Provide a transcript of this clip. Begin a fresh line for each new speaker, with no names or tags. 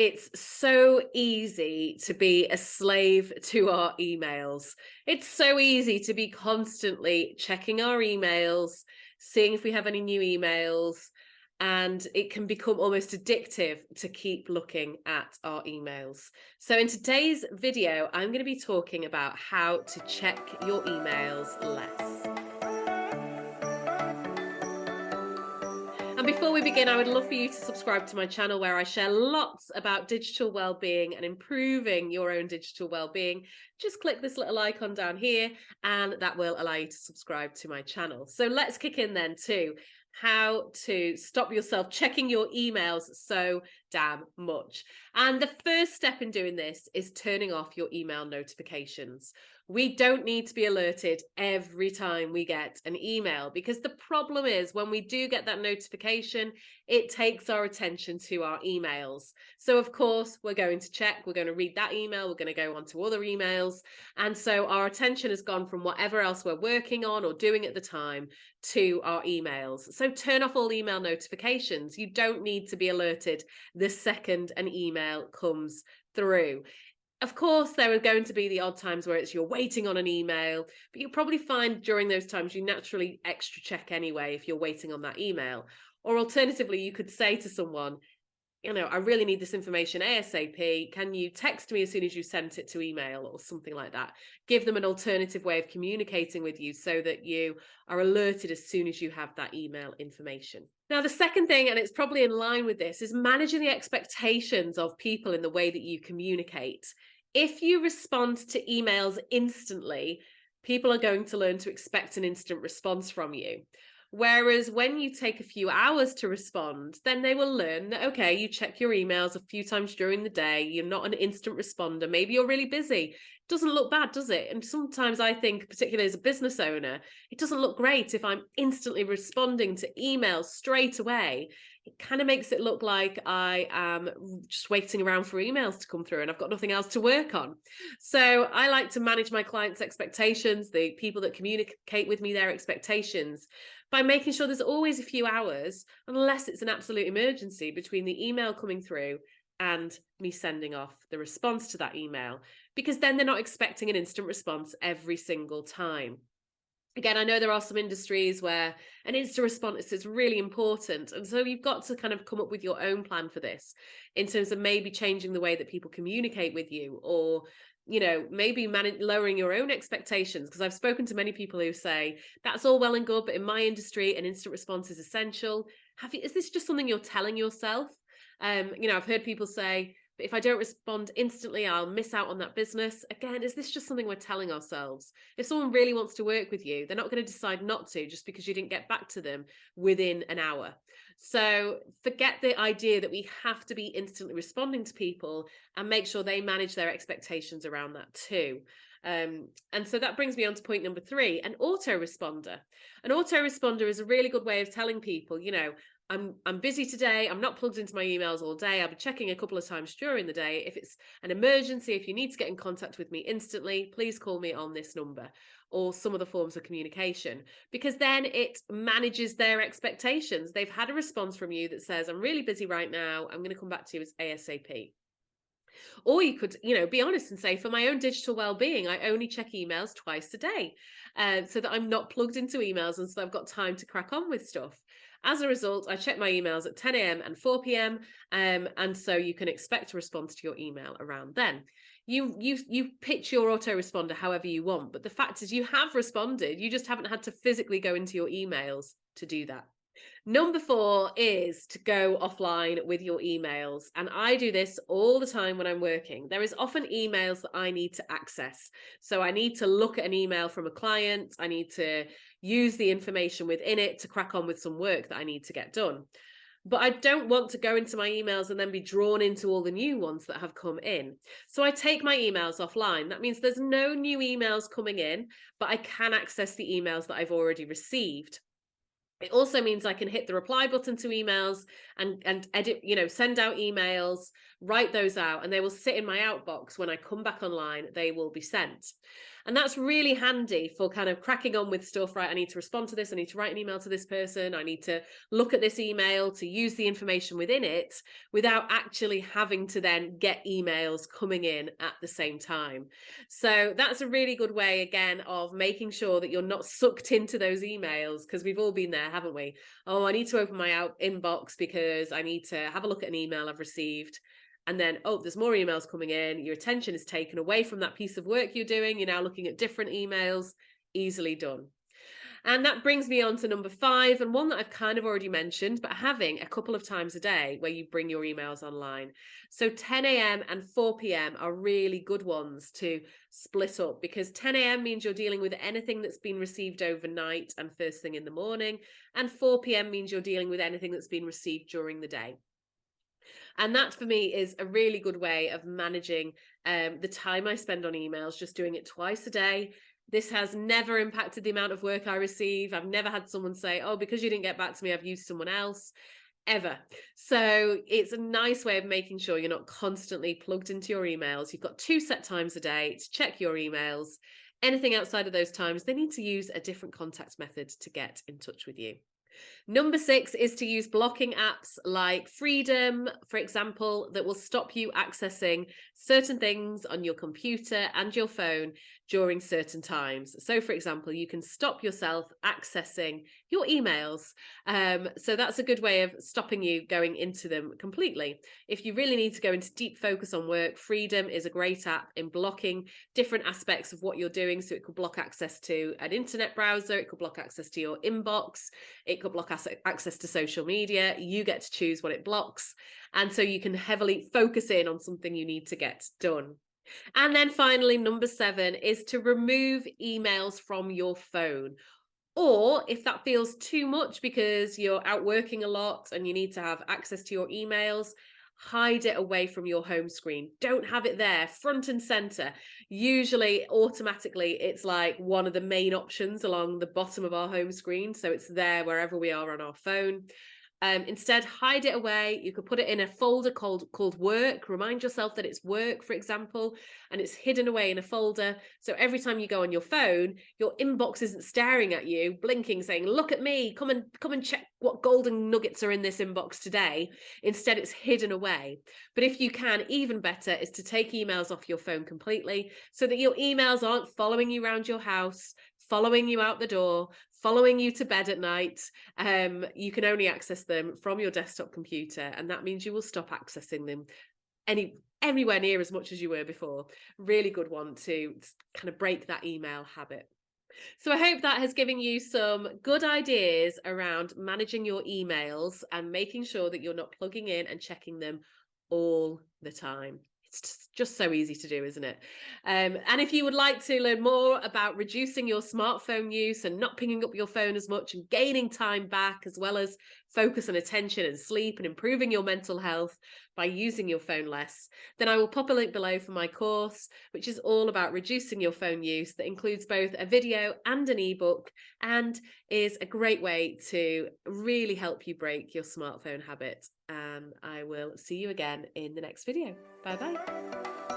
It's so easy to be a slave to our emails. It's so easy to be constantly checking our emails, seeing if we have any new emails, and it can become almost addictive to keep looking at our emails. So in today's video, I'm going to be talking about how to check your emails less. And before we begin, I would love for you to subscribe to my channel where I share lots about digital well-being and improving your own digital well-being. Just click this little icon down here and that will allow you to subscribe to my channel. So let's kick in then to how to stop yourself checking your emails so damn much. And the first step in doing this is turning off your email notifications. We don't need to be alerted every time we get an email, because the problem is when we do get that notification, it takes our attention to our emails. So of course, we're going to check, we're going to read that email, we're going to go on to other emails. And so our attention has gone from whatever else we're working on or doing at the time to our emails. So turn off all email notifications. You don't need to be alerted the second an email comes through. Of course, there are going to be the odd times where it's you're waiting on an email, but you'll probably find during those times you naturally extra check anyway if you're waiting on that email. Or alternatively, you could say to someone, I really need this information ASAP. Can you text me as soon as you sent it to email or something like that? Give them an alternative way of communicating with you so that you are alerted as soon as you have that email information. Now, the second thing, and it's probably in line with this, is managing the expectations of people in the way that you communicate. If you respond to emails instantly, people are going to learn to expect an instant response from you. Whereas when you take a few hours to respond, then they will learn that, okay, you check your emails a few times during the day, you're not an instant responder, maybe you're really busy. It doesn't look bad, does it? And sometimes I think, particularly as a business owner, it doesn't look great if I'm instantly responding to emails straight away. It kind of makes it look like I am just waiting around for emails to come through and I've got nothing else to work on. So I like to manage my clients' expectations, the people that communicate with me, their expectations, by making sure there's always a few hours, unless it's an absolute emergency, between the email coming through and me sending off the response to that email, because then they're not expecting an instant response every single time. Again, I know there are some industries where an instant response is really important. And so you've got to kind of come up with your own plan for this in terms of maybe changing the way that people communicate with you, or maybe lowering your own expectations. Because I've spoken to many people who say, that's all well and good, but in my industry, an instant response is essential. Is this just something you're telling yourself? I've heard people say, but if I don't respond instantly, I'll miss out on that business. Again, is this just something we're telling ourselves? If someone really wants to work with you, they're not going to decide not to just because you didn't get back to them within an hour. So forget the idea that we have to be instantly responding to people, and make sure they manage their expectations around that too. And so that brings me on to point number 3, an autoresponder. An autoresponder is a really good way of telling people, I'm busy today. I'm not plugged into my emails all day. I'll be checking a couple of times during the day. If it's an emergency, if you need to get in contact with me instantly, please call me on this number, or some other forms of communication, because then it manages their expectations. They've had a response from you that says, I'm really busy right now. I'm going to come back to you as ASAP. Or you could, be honest and say, for my own digital well-being, I only check emails twice a day, so that I'm not plugged into emails and so I've got time to crack on with stuff. As a result, I check my emails at 10 a.m. and 4 p.m. And so you can expect a response to your email around then. You pitch your autoresponder however you want, but the fact is you have responded. You just haven't had to physically go into your emails to do that. Number 4 is to go offline with your emails. And I do this all the time when I'm working. There is often emails that I need to access. So I need to look at an email from a client. I need to use the information within it to crack on with some work that I need to get done. But I don't want to go into my emails and then be drawn into all the new ones that have come in. So I take my emails offline. That means there's no new emails coming in, but I can access the emails that I've already received. It also means I can hit the reply button to emails and edit, send out emails write those out, and they will sit in my outbox. When I come back online, they will be sent. And that's really handy for kind of cracking on with stuff, right? I need to respond to this. I need to write an email to this person. I need to look at this email to use the information within it without actually having to then get emails coming in at the same time. So that's a really good way, again, of making sure that you're not sucked into those emails, because we've all been there, haven't we? Oh, I need to open my inbox because I need to have a look at an email I've received. And then, oh, there's more emails coming in. Your attention is taken away from that piece of work you're doing. You're now looking at different emails. Easily done. And that brings me on to number 5, and one that I've kind of already mentioned, but having a couple of times a day where you bring your emails online. So 10 a.m. and 4 p.m. are really good ones to split up, because 10 a.m. means you're dealing with anything that's been received overnight and first thing in the morning, and 4 p.m. means you're dealing with anything that's been received during the day. And that for me is a really good way of managing the time I spend on emails, just doing it twice a day. This has never impacted the amount of work I receive. I've never had someone say, oh, because you didn't get back to me, I've used someone else, ever. So it's a nice way of making sure you're not constantly plugged into your emails. You've got 2 set times a day to check your emails. Anything outside of those times, they need to use a different contact method to get in touch with you. Number 6 is to use blocking apps like Freedom, for example, that will stop you accessing certain things on your computer and your phone during certain times. So, for example, you can stop yourself accessing your emails. So that's a good way of stopping you going into them completely. If you really need to go into deep focus on work, Freedom is a great app in blocking different aspects of what you're doing. So it could block access to an internet browser, it could block access to your inbox, it could block access to social media. You get to choose what it blocks. And so you can heavily focus in on something you need to get done. And then finally, number 7 is to remove emails from your phone. Or if that feels too much because you're out working a lot and you need to have access to your emails, hide it away from your home screen. Don't have it there front and center. Usually, automatically, it's like one of the main options along the bottom of our home screen. So it's there wherever we are on our phone. Instead, hide it away. You could put it in a folder called work. Remind yourself that it's work, for example, and it's hidden away in a folder. So every time you go on your phone, your inbox isn't staring at you, blinking, saying, look at me, come and check what golden nuggets are in this inbox today. Instead, it's hidden away. But if you can, even better is to take emails off your phone completely, so that your emails aren't following you around your house, following you out the door, following you to bed at night. You can only access them from your desktop computer, and that means you will stop accessing them anywhere near as much as you were before. Really good one to kind of break that email habit. So I hope that has given you some good ideas around managing your emails and making sure that you're not plugging in and checking them all the time. It's just so easy to do, isn't it? And if you would like to learn more about reducing your smartphone use and not picking up your phone as much and gaining time back, as well as focus and attention and sleep and improving your mental health by using your phone less, then I will pop a link below for my course, which is all about reducing your phone use, that includes both a video and an ebook, and is a great way to really help you break your smartphone habit. And I will see you again in the next video. Bye bye.